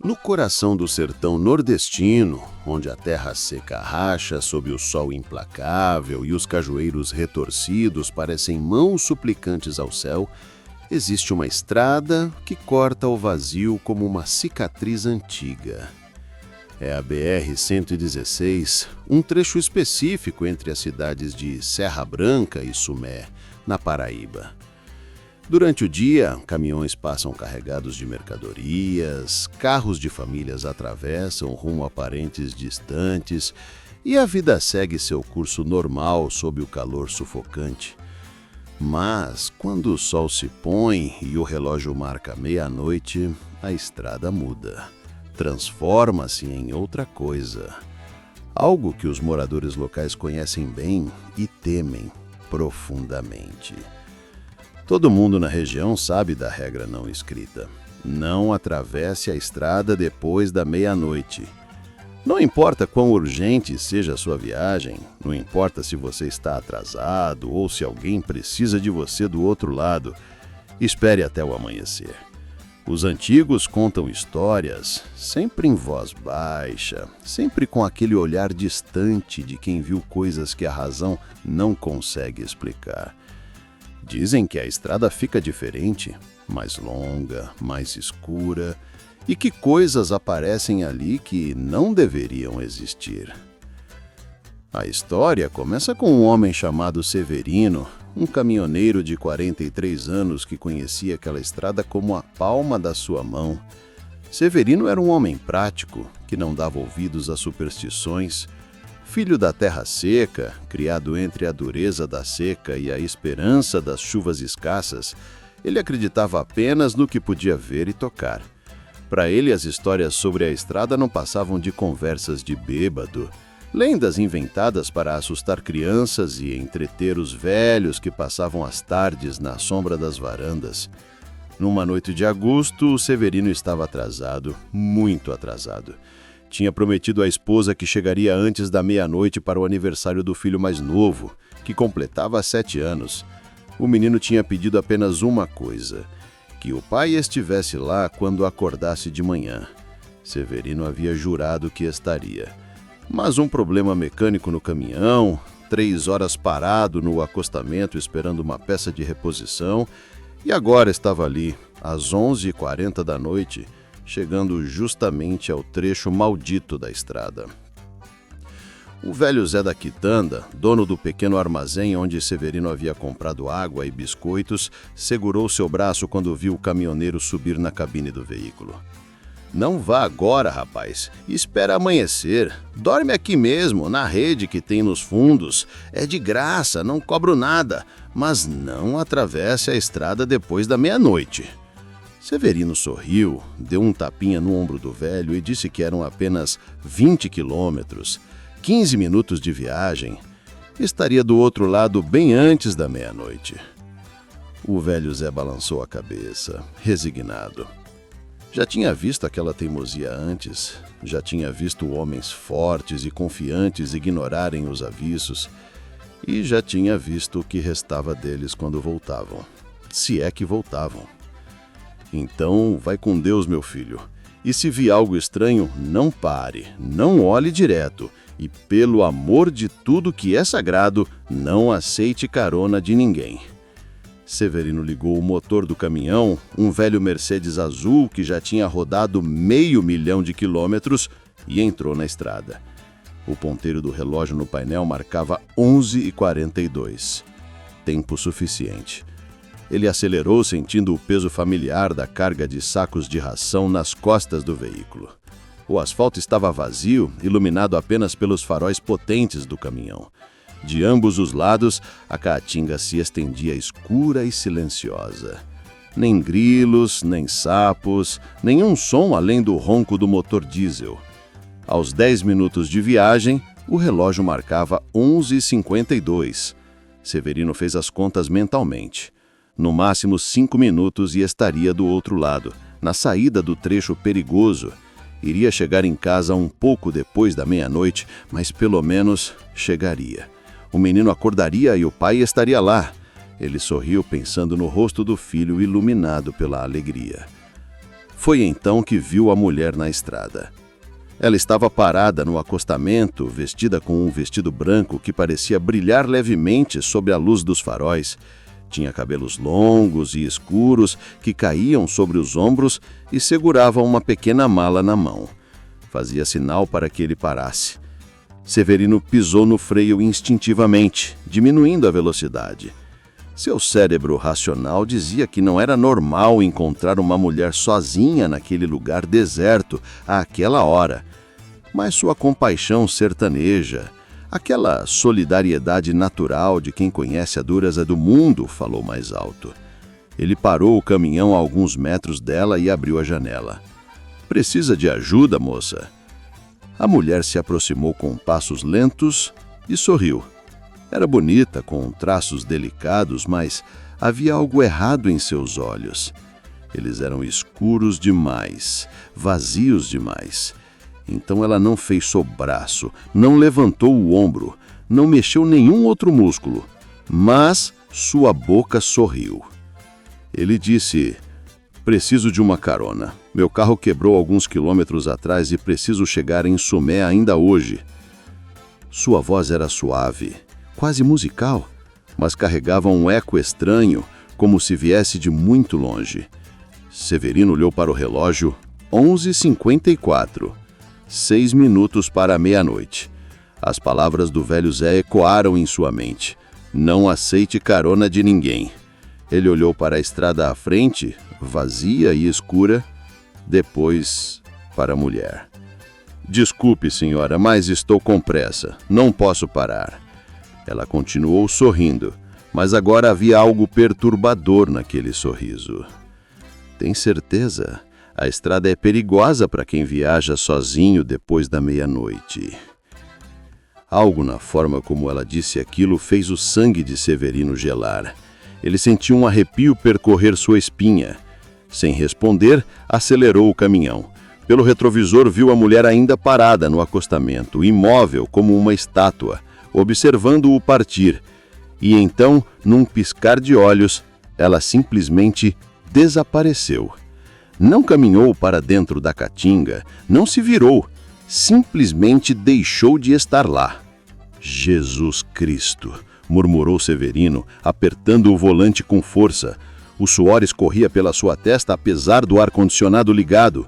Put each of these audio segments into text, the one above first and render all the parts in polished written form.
No coração do sertão nordestino, onde a terra seca racha sob o sol implacável e os cajueiros retorcidos parecem mãos suplicantes ao céu, existe uma estrada que corta o vazio como uma cicatriz antiga. É a BR-116, um trecho específico entre as cidades de Serra Branca e Sumé, na Paraíba. Durante o dia, caminhões passam carregados de mercadorias, carros de famílias atravessam rumo a parentes distantes e a vida segue seu curso normal sob o calor sufocante. Mas, quando o sol se põe e o relógio marca meia-noite, a estrada muda. Transforma-se em outra coisa. Algo que os moradores locais conhecem bem e temem profundamente. Todo mundo na região sabe da regra não escrita. Não atravesse a estrada depois da meia-noite. Não importa quão urgente seja a sua viagem, não importa se você está atrasado ou se alguém precisa de você do outro lado, espere até o amanhecer. Os antigos contam histórias, sempre em voz baixa, sempre com aquele olhar distante de quem viu coisas que a razão não consegue explicar. Dizem que a estrada fica diferente, mais longa, mais escura, e que coisas aparecem ali que não deveriam existir. A história começa com um homem chamado Severino, um caminhoneiro de 43 anos que conhecia aquela estrada como a palma da sua mão. Severino era um homem prático, que não dava ouvidos a superstições. Filho da terra seca, criado entre a dureza da seca e a esperança das chuvas escassas, ele acreditava apenas no que podia ver e tocar. Para ele, as histórias sobre a estrada não passavam de conversas de bêbado, lendas inventadas para assustar crianças e entreter os velhos que passavam as tardes na sombra das varandas. Numa noite de agosto, o Severino estava atrasado, muito atrasado. Tinha prometido à esposa que chegaria antes da meia-noite para o aniversário do filho mais novo, que completava 7 anos. O menino tinha pedido apenas uma coisa: que o pai estivesse lá quando acordasse de manhã. Severino havia jurado que estaria. Mas um problema mecânico no caminhão, 3 horas parado no acostamento esperando uma peça de reposição, e agora estava ali, às 11h40 da noite, chegando justamente ao trecho maldito da estrada. O velho Zé da Quitanda, dono do pequeno armazém onde Severino havia comprado água e biscoitos, segurou seu braço quando viu o caminhoneiro subir na cabine do veículo. "Não vá agora, rapaz. Espera amanhecer. Dorme aqui mesmo, na rede que tem nos fundos. É de graça, não cobro nada. Mas não atravesse a estrada depois da meia-noite." Severino sorriu, deu um tapinha no ombro do velho e disse que eram apenas 20 quilômetros, 15 minutos de viagem. Estaria do outro lado bem antes da meia-noite. O velho Zé balançou a cabeça, resignado. Já tinha visto aquela teimosia antes, já tinha visto homens fortes e confiantes ignorarem os avisos, e já tinha visto o que restava deles quando voltavam, se é que voltavam. "Então, vai com Deus, meu filho. E se vir algo estranho, não pare, não olhe direto. E, pelo amor de tudo que é sagrado, não aceite carona de ninguém." Severino ligou o motor do caminhão, um velho Mercedes azul que já tinha rodado 500 mil de quilômetros, e entrou na estrada. O ponteiro do relógio no painel marcava 11h42. Tempo suficiente. Ele acelerou sentindo o peso familiar da carga de sacos de ração nas costas do veículo. O asfalto estava vazio, iluminado apenas pelos faróis potentes do caminhão. De ambos os lados, a caatinga se estendia escura e silenciosa. Nem grilos, nem sapos, nenhum som além do ronco do motor diesel. Aos 10 minutos de viagem, o relógio marcava 11h52. Severino fez as contas mentalmente. No máximo 5 minutos e estaria do outro lado, na saída do trecho perigoso. Iria chegar em casa um pouco depois da meia-noite, mas pelo menos chegaria. O menino acordaria e o pai estaria lá. Ele sorriu pensando no rosto do filho iluminado pela alegria. Foi então que viu a mulher na estrada. Ela estava parada no acostamento, vestida com um vestido branco que parecia brilhar levemente sob a luz dos faróis. Tinha cabelos longos e escuros que caíam sobre os ombros e segurava uma pequena mala na mão. Fazia sinal para que ele parasse. Severino pisou no freio instintivamente, diminuindo a velocidade. Seu cérebro racional dizia que não era normal encontrar uma mulher sozinha naquele lugar deserto àquela hora. Mas sua compaixão sertaneja, aquela solidariedade natural de quem conhece a dureza do mundo, falou mais alto. Ele parou o caminhão a alguns metros dela e abriu a janela. "Precisa de ajuda, moça?" A mulher se aproximou com passos lentos e sorriu. Era bonita, com traços delicados, mas havia algo errado em seus olhos. Eles eram escuros demais, vazios demais. Então ela não fez sobraço, não levantou o ombro, não mexeu nenhum outro músculo, mas sua boca sorriu. Ele disse: "Preciso de uma carona. Meu carro quebrou alguns quilômetros atrás e preciso chegar em Sumé ainda hoje." Sua voz era suave, quase musical, mas carregava um eco estranho, como se viesse de muito longe. Severino olhou para o relógio. 11h54. 6 minutos para a meia-noite. As palavras do velho Zé ecoaram em sua mente. Não aceite carona de ninguém. Ele olhou para a estrada à frente, vazia e escura, depois para a mulher. "Desculpe, senhora, mas estou com pressa. Não posso parar." Ela continuou sorrindo, mas agora havia algo perturbador naquele sorriso. "Tem certeza? A estrada é perigosa para quem viaja sozinho depois da meia-noite." Algo na forma como ela disse aquilo fez o sangue de Severino gelar. Ele sentiu um arrepio percorrer sua espinha. Sem responder, acelerou o caminhão. Pelo retrovisor viu a mulher ainda parada no acostamento, imóvel como uma estátua, observando-o partir. E então, num piscar de olhos, ela simplesmente desapareceu. Não caminhou para dentro da caatinga, não se virou, simplesmente deixou de estar lá. "Jesus Cristo!" murmurou Severino, apertando o volante com força. O suor escorria pela sua testa apesar do ar-condicionado ligado.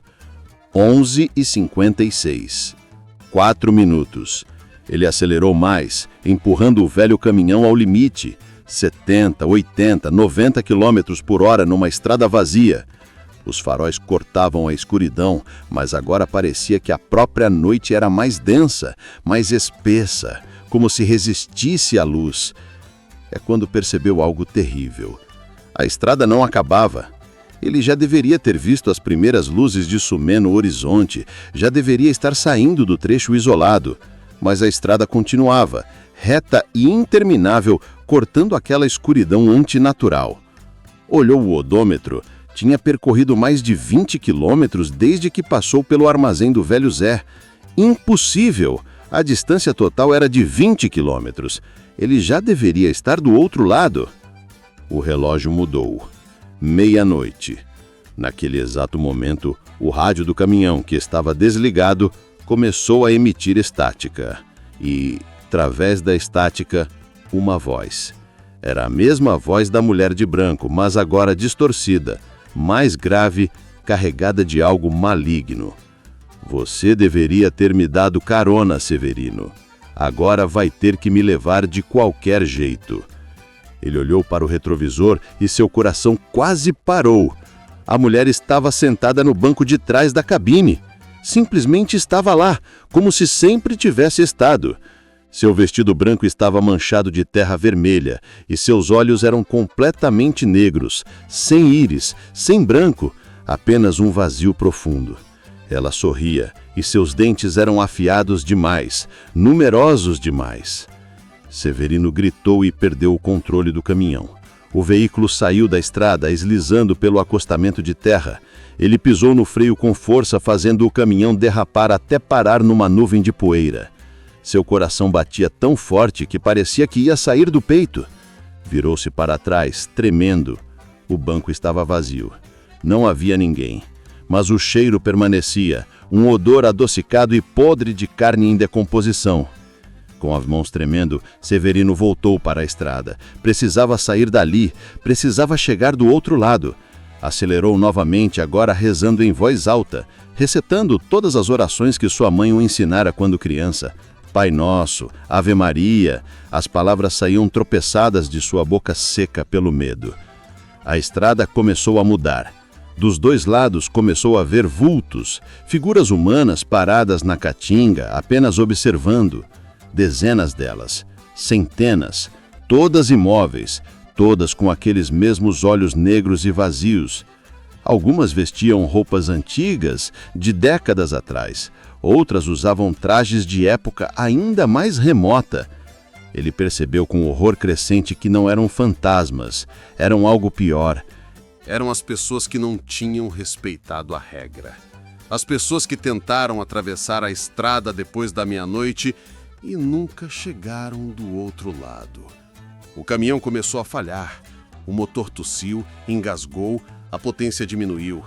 11h56. 4 minutos. Ele acelerou mais, empurrando o velho caminhão ao limite. 70, 80, 90 km por hora numa estrada vazia. Os faróis cortavam a escuridão, mas agora parecia que a própria noite era mais densa, mais espessa, como se resistisse à luz. É quando percebeu algo terrível. A estrada não acabava. Ele já deveria ter visto as primeiras luzes de Sumé no horizonte, já deveria estar saindo do trecho isolado. Mas a estrada continuava, reta e interminável, cortando aquela escuridão antinatural. Olhou o odômetro. Tinha percorrido mais de 20 quilômetros desde que passou pelo armazém do velho Zé. Impossível! A distância total era de 20 quilômetros. Ele já deveria estar do outro lado. O relógio mudou. Meia-noite. Naquele exato momento, o rádio do caminhão, que estava desligado, começou a emitir estática. E, através da estática, uma voz. Era a mesma voz da mulher de branco, mas agora distorcida, mais grave, carregada de algo maligno. "Você deveria ter me dado carona, Severino. Agora vai ter que me levar de qualquer jeito." Ele olhou para o retrovisor e seu coração quase parou. A mulher estava sentada no banco de trás da cabine. Simplesmente estava lá, como se sempre tivesse estado. Seu vestido branco estava manchado de terra vermelha e seus olhos eram completamente negros, sem íris, sem branco, apenas um vazio profundo. Ela sorria e seus dentes eram afiados demais, numerosos demais. Severino gritou e perdeu o controle do caminhão. O veículo saiu da estrada, deslizando pelo acostamento de terra. Ele pisou no freio com força, fazendo o caminhão derrapar até parar numa nuvem de poeira. Seu coração batia tão forte que parecia que ia sair do peito. Virou-se para trás, tremendo. O banco estava vazio. Não havia ninguém. Mas o cheiro permanecia, um odor adocicado e podre de carne em decomposição. Com as mãos tremendo, Severino voltou para a estrada. Precisava sair dali, precisava chegar do outro lado. Acelerou novamente, agora rezando em voz alta, recitando todas as orações que sua mãe o ensinara quando criança. Pai Nosso, Ave Maria, as palavras saíam tropeçadas de sua boca seca pelo medo. A estrada começou a mudar. Dos dois lados começou a ver vultos, figuras humanas paradas na caatinga, apenas observando. Dezenas delas, centenas, todas imóveis, todas com aqueles mesmos olhos negros e vazios. Algumas vestiam roupas antigas, de décadas atrás. Outras usavam trajes de época ainda mais remota. Ele percebeu com horror crescente que não eram fantasmas, eram algo pior. Eram as pessoas que não tinham respeitado a regra. As pessoas que tentaram atravessar a estrada depois da meia-noite e nunca chegaram do outro lado. O caminhão começou a falhar. O motor tossiu, engasgou, a potência diminuiu.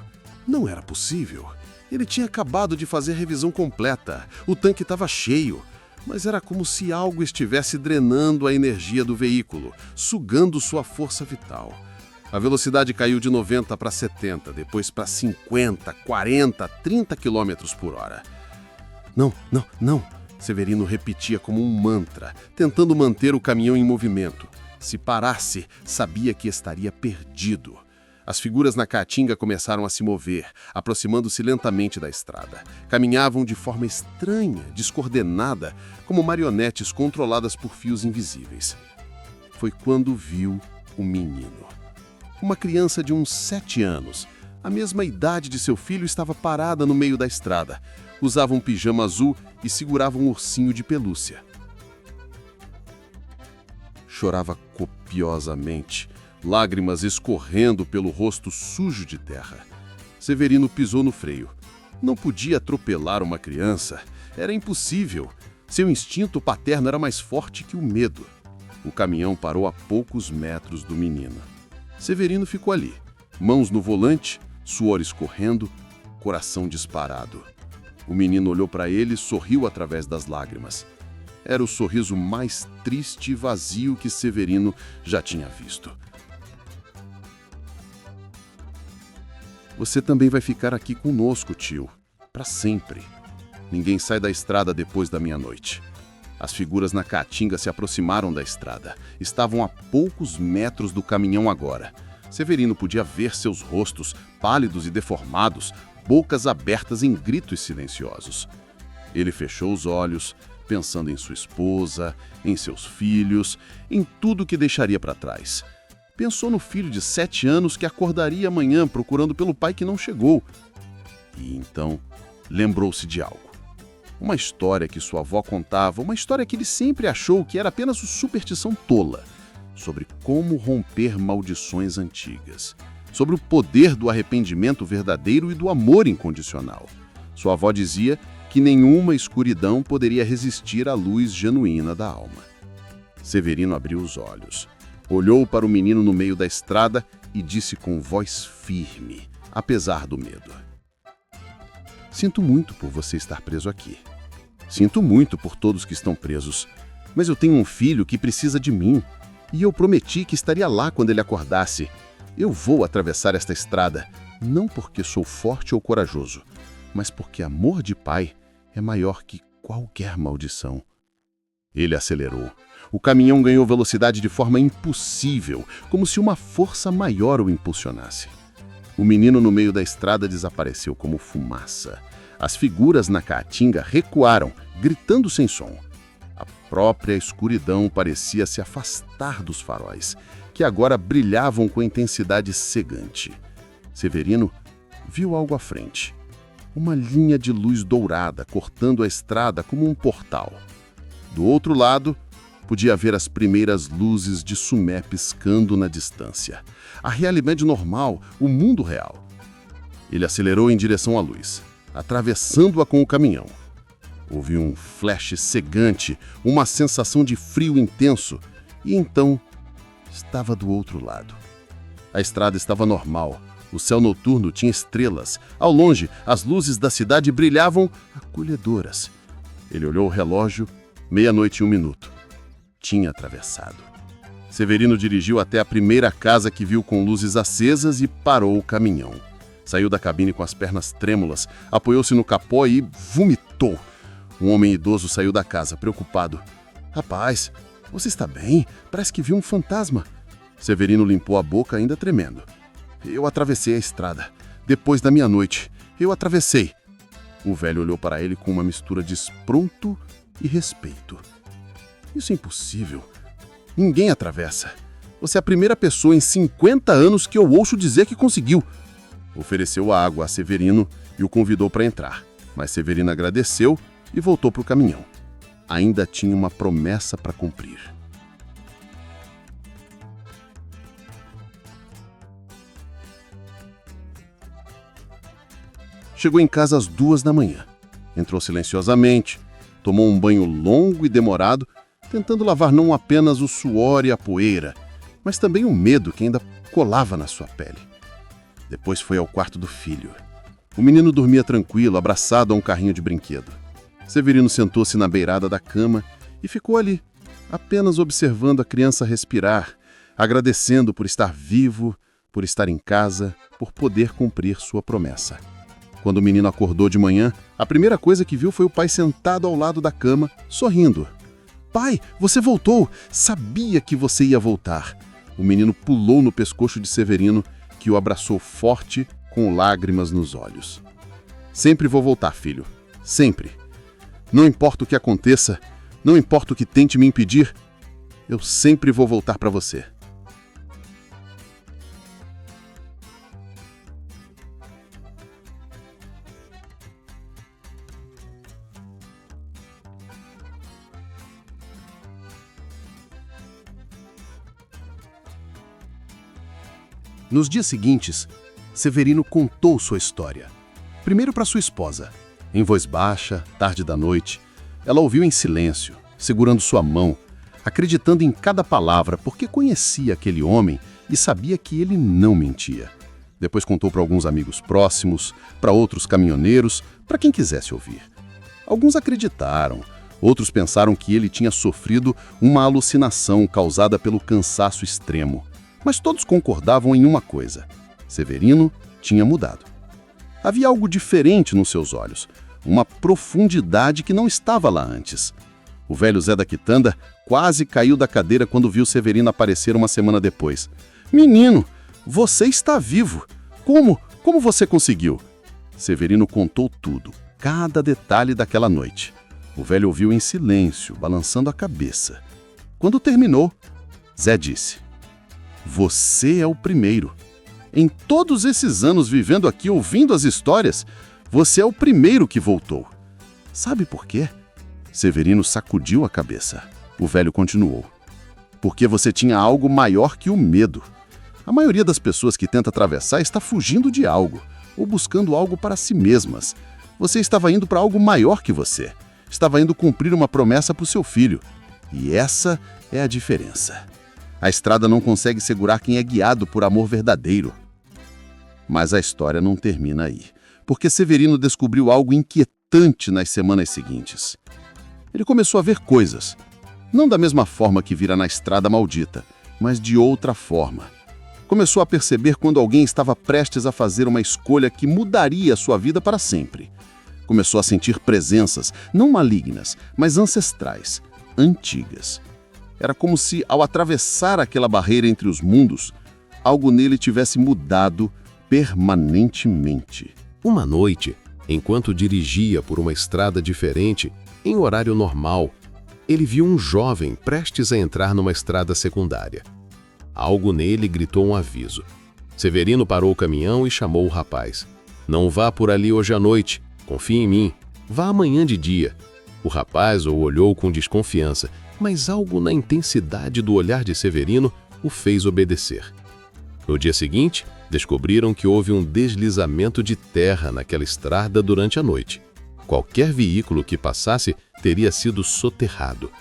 Não era possível. Ele tinha acabado de fazer revisão completa. O tanque estava cheio. Mas era como se algo estivesse drenando a energia do veículo, sugando sua força vital. A velocidade caiu de 90 para 70, depois para 50, 40, 30 km por hora. Não, não, não, Severino repetia como um mantra, tentando manter o caminhão em movimento. Se parasse, sabia que estaria perdido. As figuras na caatinga começaram a se mover, aproximando-se lentamente da estrada. Caminhavam de forma estranha, descoordenada, como marionetes controladas por fios invisíveis. Foi quando viu o menino. Uma criança de uns 7 anos, a mesma idade de seu filho, estava parada no meio da estrada. Usava um pijama azul e segurava um ursinho de pelúcia. Chorava copiosamente, lágrimas escorrendo pelo rosto sujo de terra. Severino pisou no freio. Não podia atropelar uma criança. Era impossível. Seu instinto paterno era mais forte que o medo. O caminhão parou a poucos metros do menino. Severino ficou ali, mãos no volante, suor escorrendo, coração disparado. O menino olhou para ele e sorriu através das lágrimas. Era o sorriso mais triste e vazio que Severino já tinha visto. Você também vai ficar aqui conosco, tio, para sempre. Ninguém sai da estrada depois da meia-noite. As figuras na caatinga se aproximaram da estrada. Estavam a poucos metros do caminhão agora. Severino podia ver seus rostos, pálidos e deformados, bocas abertas em gritos silenciosos. Ele fechou os olhos, pensando em sua esposa, em seus filhos, em tudo que deixaria para trás. Pensou no filho de 7 anos que acordaria amanhã procurando pelo pai que não chegou. E então lembrou-se de algo. Uma história que sua avó contava, uma história que ele sempre achou que era apenas uma superstição tola, sobre como romper maldições antigas, sobre o poder do arrependimento verdadeiro e do amor incondicional. Sua avó dizia que nenhuma escuridão poderia resistir à luz genuína da alma. Severino abriu os olhos, olhou para o menino no meio da estrada e disse com voz firme, apesar do medo: Sinto muito por você estar preso aqui. Sinto muito por todos que estão presos, mas eu tenho um filho que precisa de mim, e eu prometi que estaria lá quando ele acordasse. Eu vou atravessar esta estrada, não porque sou forte ou corajoso, mas porque amor de pai é maior que qualquer maldição. Ele acelerou. O caminhão ganhou velocidade de forma impossível, como se uma força maior o impulsionasse. O menino no meio da estrada desapareceu como fumaça. As figuras na caatinga recuaram, gritando sem som. A própria escuridão parecia se afastar dos faróis, que agora brilhavam com intensidade cegante. Severino viu algo à frente. Uma linha de luz dourada cortando a estrada como um portal. Do outro lado, podia ver as primeiras luzes de Sumé piscando na distância. A realidade normal, o mundo real. Ele acelerou em direção à luz, atravessando-a com o caminhão. Houve um flash cegante, uma sensação de frio intenso, e então estava do outro lado. A estrada estava normal, O céu noturno tinha estrelas. Ao longe, as luzes da cidade brilhavam acolhedoras. Ele olhou o relógio, 00:01. Tinha atravessado. Severino dirigiu até a primeira casa que viu com luzes acesas e parou o caminhão. Saiu da cabine com as pernas trêmulas, apoiou-se no capô e vomitou. Um homem idoso saiu da casa, preocupado. "Rapaz, você está bem? Parece que viu um fantasma." Severino limpou a boca, ainda tremendo. "Eu atravessei a estrada. Depois da meia-noite. Eu atravessei." O velho olhou para ele com uma mistura de espanto e respeito. "Isso é impossível. Ninguém atravessa. Você é a primeira pessoa em 50 anos que eu ouço dizer que conseguiu." Ofereceu água a Severino e o convidou para entrar. Mas Severino agradeceu e voltou para o caminhão. Ainda tinha uma promessa para cumprir. Chegou em casa às 2 da manhã. Entrou silenciosamente, tomou um banho longo e demorado, tentando lavar não apenas o suor e a poeira, mas também o medo que ainda colava na sua pele. Depois foi ao quarto do filho. O menino dormia tranquilo, abraçado a um carrinho de brinquedo. Severino sentou-se na beirada da cama e ficou ali, apenas observando a criança respirar, agradecendo por estar vivo, por estar em casa, por poder cumprir sua promessa. Quando o menino acordou de manhã, a primeira coisa que viu foi o pai sentado ao lado da cama, sorrindo. "Pai, você voltou! Sabia que você ia voltar!" O menino pulou no pescoço de Severino, que o abraçou forte, com lágrimas nos olhos. "Sempre vou voltar, filho. Sempre. Não importa o que aconteça, não importa o que tente me impedir, eu sempre vou voltar para você." Nos dias seguintes, Severino contou sua história. Primeiro para sua esposa, em voz baixa, tarde da noite. Ela ouviu em silêncio, segurando sua mão, acreditando em cada palavra, porque conhecia aquele homem e sabia que ele não mentia. Depois contou para alguns amigos próximos, para outros caminhoneiros, para quem quisesse ouvir. Alguns acreditaram, outros pensaram que ele tinha sofrido uma alucinação causada pelo cansaço extremo. Mas todos concordavam em uma coisa: Severino tinha mudado. Havia algo diferente nos seus olhos, uma profundidade que não estava lá antes. O velho Zé da Quitanda quase caiu da cadeira quando viu Severino aparecer uma semana depois. "Menino, você está vivo! Como você conseguiu?" Severino contou tudo, cada detalhe daquela noite. O velho ouviu em silêncio, balançando a cabeça. Quando terminou, Zé disse: "Você é o primeiro. Em todos esses anos vivendo aqui ouvindo as histórias, você é o primeiro que voltou. Sabe por quê?" Severino sacudiu a cabeça. O velho continuou: "Porque você tinha algo maior que o medo. A maioria das pessoas que tenta atravessar está fugindo de algo, ou buscando algo para si mesmas. Você estava indo para algo maior que você. Estava indo cumprir uma promessa para o seu filho. E essa é a diferença. A estrada não consegue segurar quem é guiado por amor verdadeiro." Mas a história não termina aí, porque Severino descobriu algo inquietante nas semanas seguintes. Ele começou a ver coisas, não da mesma forma que vira na estrada maldita, mas de outra forma. Começou a perceber quando alguém estava prestes a fazer uma escolha que mudaria sua vida para sempre. Começou a sentir presenças, não malignas, mas ancestrais, antigas. Era como se, ao atravessar aquela barreira entre os mundos, algo nele tivesse mudado permanentemente. Uma noite, enquanto dirigia por uma estrada diferente, em horário normal, ele viu um jovem prestes a entrar numa estrada secundária. Algo nele gritou um aviso. Severino parou o caminhão e chamou o rapaz. "Não vá por ali hoje à noite. Confie em mim. Vá amanhã de dia." O rapaz o olhou com desconfiança, mas algo na intensidade do olhar de Severino o fez obedecer. No dia seguinte, descobriram que houve um deslizamento de terra naquela estrada durante a noite. Qualquer veículo que passasse teria sido soterrado.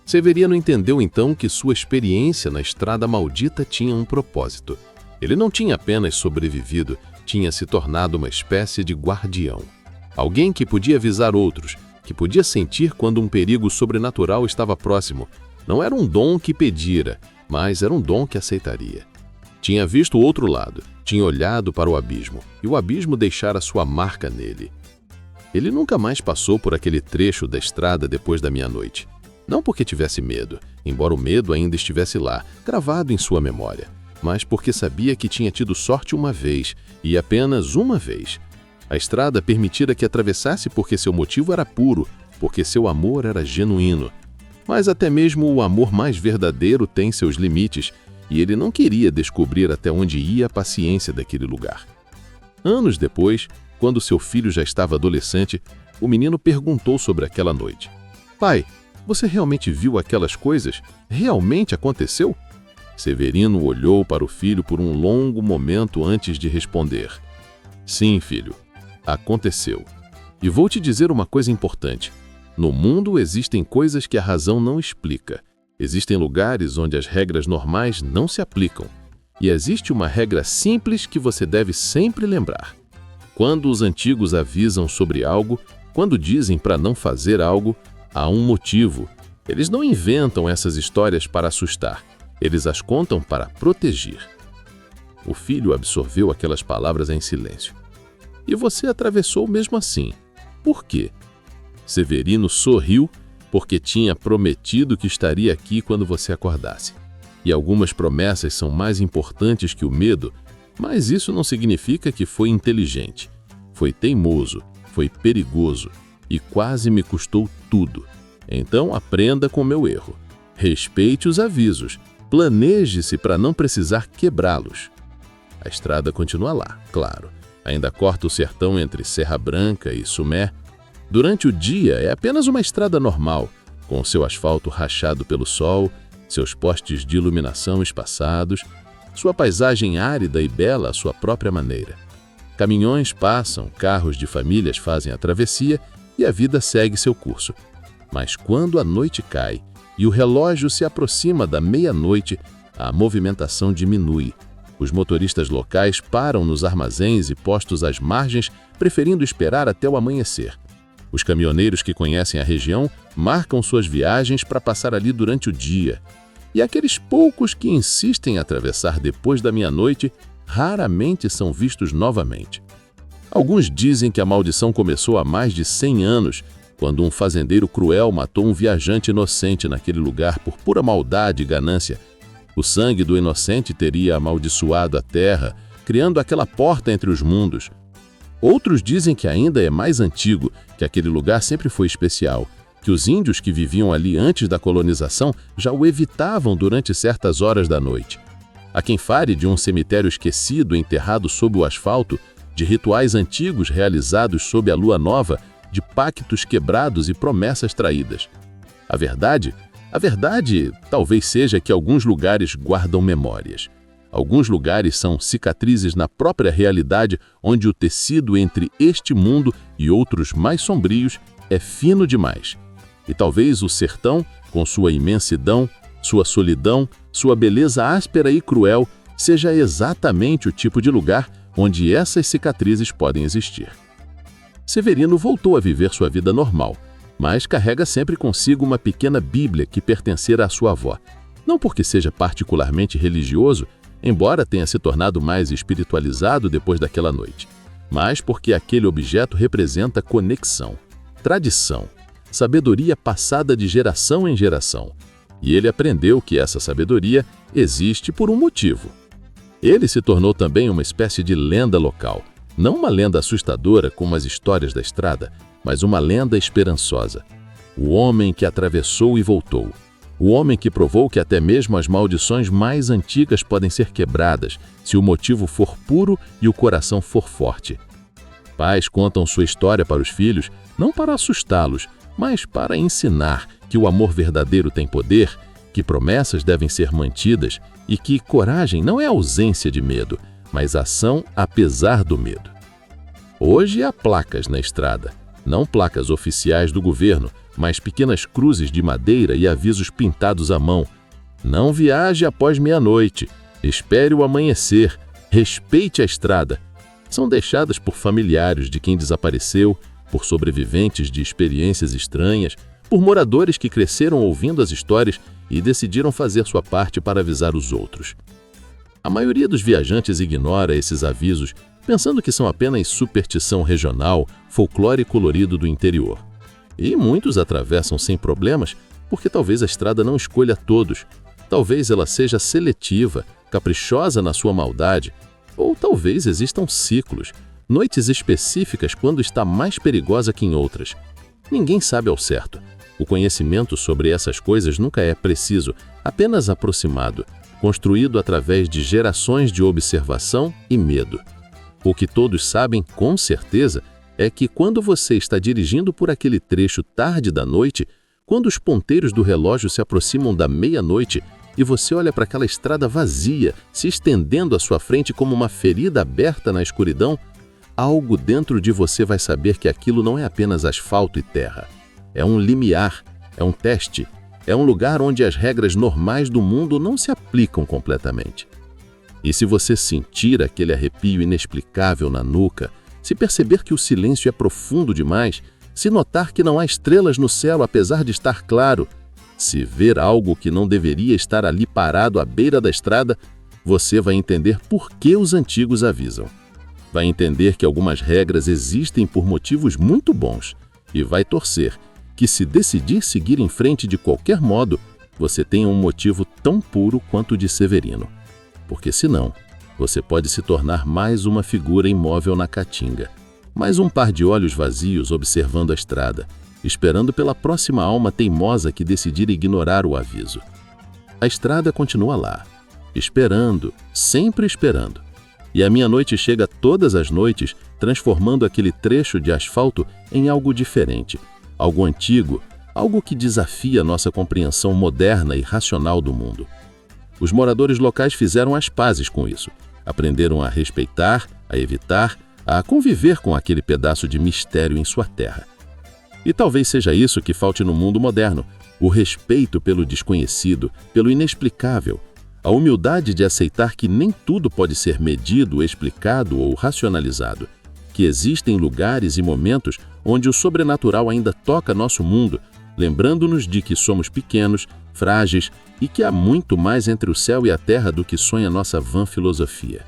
Severino entendeu então que sua experiência na estrada maldita tinha um propósito. Ele não tinha apenas sobrevivido, tinha se tornado uma espécie de guardião. Alguém que podia avisar outros, que podia sentir quando um perigo sobrenatural estava próximo. Não era um dom que pedira, mas era um dom que aceitaria. Tinha visto o outro lado, tinha olhado para o abismo, e o abismo deixara sua marca nele. Ele nunca mais passou por aquele trecho da estrada depois da meia-noite. Não porque tivesse medo, embora o medo ainda estivesse lá, gravado em sua memória, mas porque sabia que tinha tido sorte uma vez, e apenas uma vez. A estrada permitira que atravessasse porque seu motivo era puro, porque seu amor era genuíno. Mas até mesmo o amor mais verdadeiro tem seus limites, e ele não queria descobrir até onde ia a paciência daquele lugar. Anos depois, quando seu filho já estava adolescente, o menino perguntou sobre aquela noite. Pai, você realmente viu aquelas coisas? Realmente aconteceu? Severino olhou para o filho por um longo momento antes de responder. Sim, filho, aconteceu. E vou te dizer uma coisa importante. No mundo existem coisas que a razão não explica. Existem lugares onde as regras normais não se aplicam. E existe uma regra simples que você deve sempre lembrar. Quando os antigos avisam sobre algo, quando dizem para não fazer algo, há um motivo. Eles não inventam essas histórias para assustar. Eles as contam para proteger. O filho absorveu aquelas palavras em silêncio. E você atravessou mesmo assim. Por quê? Severino sorriu porque tinha prometido que estaria aqui quando você acordasse. E algumas promessas são mais importantes que o medo, mas isso não significa que foi inteligente. Foi teimoso, foi perigoso e quase me custou tudo. Então aprenda com meu erro. Respeite os avisos. Planeje-se para não precisar quebrá-los. A estrada continua lá, claro. Ainda corta o sertão entre Serra Branca e Sumé. Durante o dia é apenas uma estrada normal, com seu asfalto rachado pelo sol, seus postes de iluminação espaçados, sua paisagem árida e bela à sua própria maneira. Caminhões passam, carros de famílias fazem a travessia e a vida segue seu curso. Mas quando a noite cai e o relógio se aproxima da meia-noite, a movimentação diminui. Os motoristas locais param nos armazéns e postos às margens, preferindo esperar até o amanhecer. Os caminhoneiros que conhecem a região marcam suas viagens para passar ali durante o dia. E aqueles poucos que insistem em atravessar depois da meia-noite raramente são vistos novamente. Alguns dizem que a maldição começou há mais de 100 anos, quando um fazendeiro cruel matou um viajante inocente naquele lugar por pura maldade e ganância. O sangue do inocente teria amaldiçoado a terra, criando aquela porta entre os mundos. Outros dizem que ainda é mais antigo, que aquele lugar sempre foi especial, que os índios que viviam ali antes da colonização já o evitavam durante certas horas da noite. Há quem fale de um cemitério esquecido enterrado sob o asfalto, de rituais antigos realizados sob a lua nova, de pactos quebrados e promessas traídas. A verdade talvez seja que alguns lugares guardam memórias. Alguns lugares são cicatrizes na própria realidade, onde o tecido entre este mundo e outros mais sombrios é fino demais. E talvez o sertão, com sua imensidão, sua solidão, sua beleza áspera e cruel, seja exatamente o tipo de lugar onde essas cicatrizes podem existir. Severino voltou a viver sua vida normal, mas carrega sempre consigo uma pequena Bíblia que pertencera à sua avó. Não porque seja particularmente religioso, embora tenha se tornado mais espiritualizado depois daquela noite, mas porque aquele objeto representa conexão, tradição, sabedoria passada de geração em geração. E ele aprendeu que essa sabedoria existe por um motivo. Ele se tornou também uma espécie de lenda local, não uma lenda assustadora como as histórias da estrada, mas uma lenda esperançosa. O homem que atravessou e voltou. O homem que provou que até mesmo as maldições mais antigas podem ser quebradas, se o motivo for puro e o coração for forte. Pais contam sua história para os filhos, não para assustá-los, mas para ensinar que o amor verdadeiro tem poder, que promessas devem ser mantidas e que coragem não é ausência de medo, mas ação apesar do medo. Hoje há placas na estrada, não placas oficiais do governo, mas pequenas cruzes de madeira e avisos pintados à mão. Não viaje após meia-noite, espere o amanhecer, Respeite a estrada. São deixadas por familiares de quem desapareceu, por sobreviventes de experiências estranhas, por moradores que cresceram ouvindo as histórias e decidiram fazer sua parte para avisar os outros. A maioria dos viajantes ignora esses avisos, pensando que são apenas superstição regional, folclore colorido do interior. E muitos atravessam sem problemas, porque talvez a estrada não escolha todos, talvez ela seja seletiva, caprichosa na sua maldade, ou talvez existam ciclos, noites específicas quando está mais perigosa que em outras. Ninguém sabe ao certo. O conhecimento sobre essas coisas nunca é preciso, apenas aproximado, construído através de gerações de observação e medo. O que todos sabem com certeza é que quando você está dirigindo por aquele trecho tarde da noite, quando os ponteiros do relógio se aproximam da meia-noite e você olha para aquela estrada vazia, se estendendo à sua frente como uma ferida aberta na escuridão, algo dentro de você vai saber que aquilo não é apenas asfalto e terra. É um limiar, é um teste, é um lugar onde as regras normais do mundo não se aplicam completamente. E se você sentir aquele arrepio inexplicável na nuca, se perceber que o silêncio é profundo demais, se notar que não há estrelas no céu apesar de estar claro, se ver algo que não deveria estar ali parado à beira da estrada, você vai entender por que os antigos avisam. Vai entender que algumas regras existem por motivos muito bons e vai torcer que, se decidir seguir em frente de qualquer modo, você tenha um motivo tão puro quanto o de Severino. Porque senão, você pode se tornar mais uma figura imóvel na caatinga, mais um par de olhos vazios observando a estrada, esperando pela próxima alma teimosa que decidir ignorar o aviso. A estrada continua lá, esperando, sempre esperando. E a meia-noite chega todas as noites, transformando aquele trecho de asfalto em algo diferente, algo antigo, algo que desafia nossa compreensão moderna e racional do mundo. Os moradores locais fizeram as pazes com isso, aprenderam a respeitar, a evitar, a conviver com aquele pedaço de mistério em sua terra. E talvez seja isso que falte no mundo moderno, o respeito pelo desconhecido, pelo inexplicável, a humildade de aceitar que nem tudo pode ser medido, explicado ou racionalizado, que existem lugares e momentos onde o sobrenatural ainda toca nosso mundo, lembrando-nos de que somos pequenos, frágeis e que há muito mais entre o céu e a terra do que sonha nossa vã filosofia.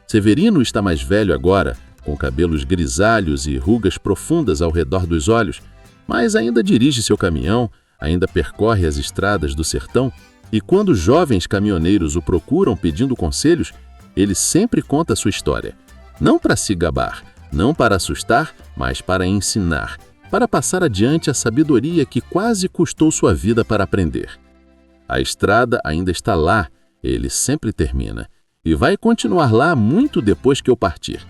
Severino está mais velho agora, com cabelos grisalhos e rugas profundas ao redor dos olhos, mas ainda dirige seu caminhão, ainda percorre as estradas do sertão, e quando jovens caminhoneiros o procuram pedindo conselhos, ele sempre conta sua história. Não para se gabar, não para assustar, mas para ensinar, para passar adiante a sabedoria que quase custou sua vida para aprender. A estrada ainda está lá, ele sempre termina, e vai continuar lá muito depois que eu partir.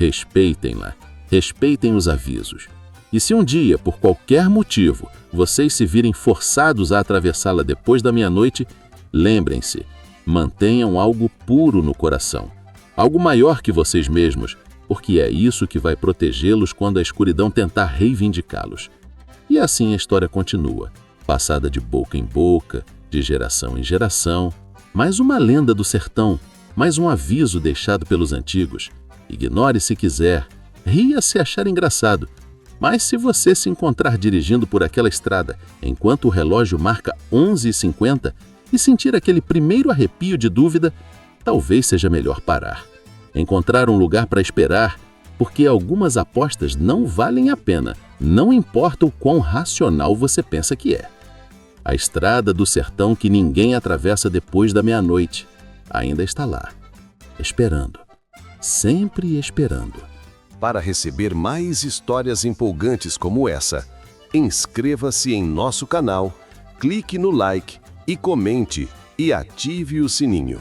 Respeitem-la, respeitem os avisos. E se um dia, por qualquer motivo, vocês se virem forçados a atravessá-la depois da meia-noite, lembrem-se, mantenham algo puro no coração, algo maior que vocês mesmos, porque é isso que vai protegê-los quando a escuridão tentar reivindicá-los. E assim a história continua, passada de boca em boca, de geração em geração, mais uma lenda do sertão, mais um aviso deixado pelos antigos. Ignore se quiser, ria se achar engraçado, mas se você se encontrar dirigindo por aquela estrada enquanto o relógio marca 11h50 e sentir aquele primeiro arrepio de dúvida, talvez seja melhor parar. Encontrar um lugar para esperar, porque algumas apostas não valem a pena, não importa o quão racional você pensa que é. A estrada do sertão que ninguém atravessa depois da meia-noite ainda está lá, esperando, sempre esperando. Para receber mais histórias empolgantes como essa, inscreva-se em nosso canal, clique no like e comente e ative o sininho.